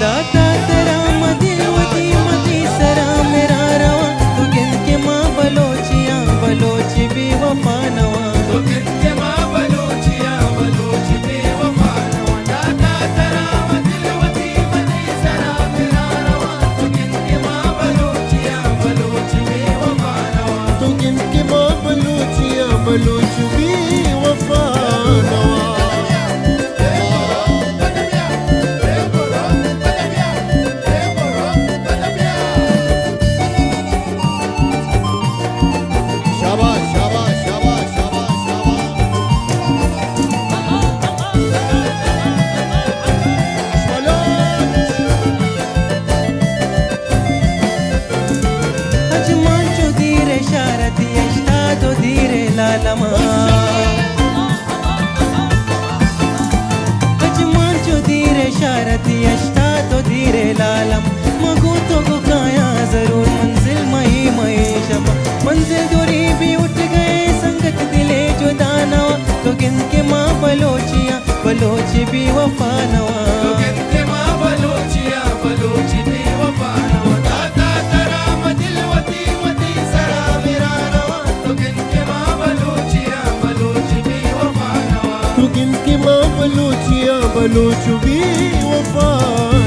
दाता तेरा मदिलवती मदी सरा मेरा रवा तू किनके माँ बलोचिया बलोची भी वफा नवा तो किनके माँ बलोचिया बलोची भी वफा नवा दाता तेरा मदिलवती मदी सरा मेरा रवा तू किनके माँ बलोचिया बलोची भी वफा नवा तू किनके माँ बलोचिया बलोच भी वफा नवा Ajmancho dire sharati ashta to dire lalam mago to ko kaya zarur manzil mai mai shaba manzil duri bhi uth gaye sangat dile juda nawa to ginke ma balochiya balochi bhi wafa nawa तो किनके माँ बलोचिया बलोची भी वफा नवा दाता तेरा मदिलवती मदी सरा मेरा रवा तो किनके माँ बलोचिया बलोची भी वफा नवा तू किनके माँ बलोचिया बलोच भी वफा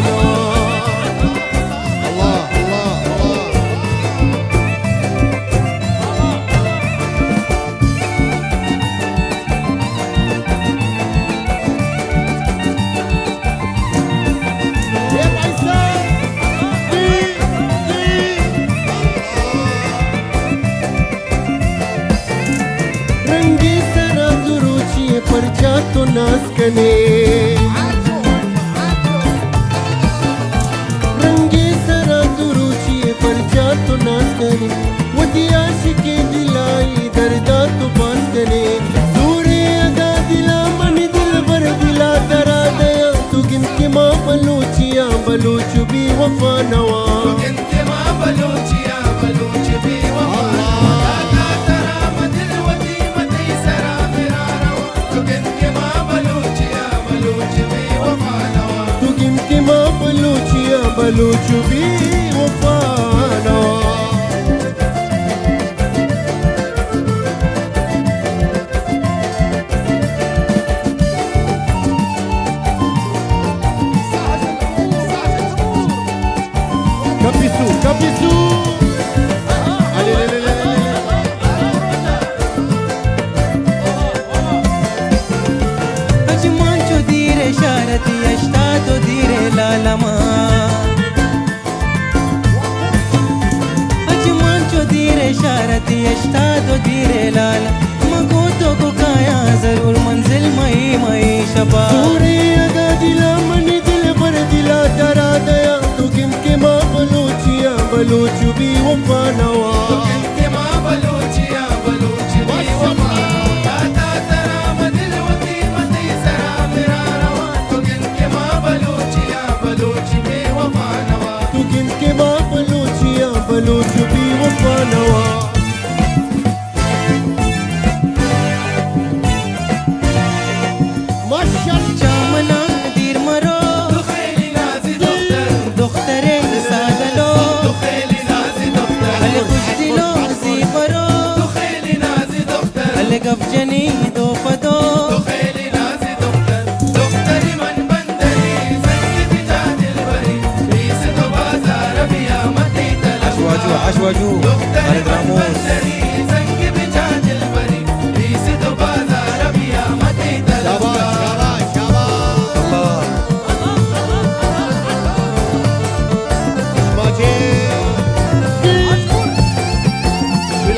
नवा अल्लाह अल्लाह रंगी सरा दुरुची परचा तो नास कने रंगी सरा दुरुची परचा तो नास कने वदी आशिकी दिलाई दर्दा तो बास कने दूरे अदा दिला मन दिल भर दिला दरा दया तू किनके माँ बलोचिया बलोच भी वफा नवा तो किनके माँ बलोचिया बलोची भी वफा नवा दाता तेरा मदिलवती मदी सरा मेरा रवा तो किनके माँ बलोचिया बलोची भी वफा नवा तू किनके माँ बलोचिया बलोच भी वफा नवा Capiçu, capiçu. Ale, ale, ale, ale. Ajmancho dire sharati ashta to dire lalama Ajmancho dire sharati ashta to dire lala mago to ko kaya zarur manzil mai mai shaba Sure aga dila mani dil bar dila dara daya tu किनके माँ बलोचिया Bloch भी वफा नवा तो किनके माँ बलोचिया बलोची भी वफा नवा दाता तेरा मदिलवती मदी सरा मेरा रवा तो किनके माँ बलोचिया बलोची भी वफा नवा तू किनके माँ बलोचिया बलोच भी वफा नवा माशाअल्लाह Jamana dir maro तो खेली नाज़ी दफ्तर dokhtare sadalo तो खेली नाज़ी दफ्तर al khushilo zibaro तो खेली नाज़ी दफ्तर al gafjani do fado तो खेली नाज़ी दफ्तर दफ्तरी मन बंदरी संग बिजा दिल भरी बीस तो बाजार बिया मती तला ashwaju ashwaju दफ्तरी मन Ramos बंदरी संग बिजा दिल भरी बीस तो बाजार बिया मती तला शाबाश शाबाश Allah माजे शिल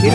शिल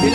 शिल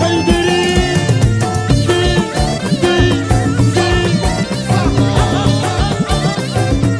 बंदरी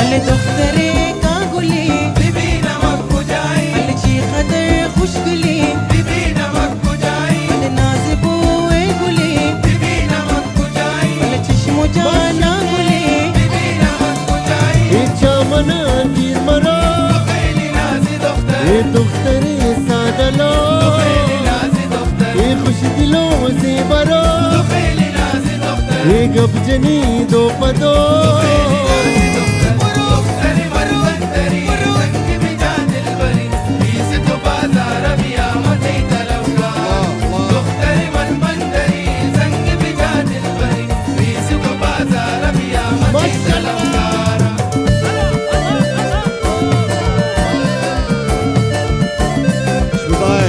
al dokhtare ka guli बीबी नमक बुझाई al chi khadar khushguli बीबी नमक बुझाई al nazibu e guli बीबी नमक बुझाई al chishmo jana guli बीबी नमक बुझाई इच्छा मना तीर मरा तो खेली नाज़ी दफ्तर ये दुख्तरे सादलो तो खेली नाज़ी दफ्तर ये खुश दिलों से भरो तो खैली नाज़ दख्तर ये गप जनी दो पदो खैली नाज़ दख्तर दख्तर मन बंदरी संग बिजा दिलबरी बीस तो बाजार बिया मते तलवगार दख्तर मन बंदरी संग बिजा दिलबरी बीस तो बाजार बिया मते तलवगार शुभाय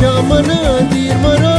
चामना दीर मरो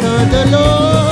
सादलो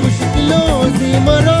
खुश दिलों से मरो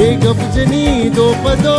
ये गप जनी दो पदो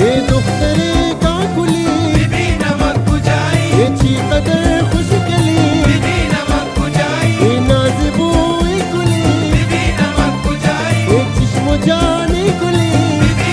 ये दुख्तरे काकुली बीबी नमक बुझाई ये ची कदर खुश कली बीबी नमक बुझाई ये नाज़िबो कुली बीबी नमक बुझाई ये चश्मो जाने कुली बीबी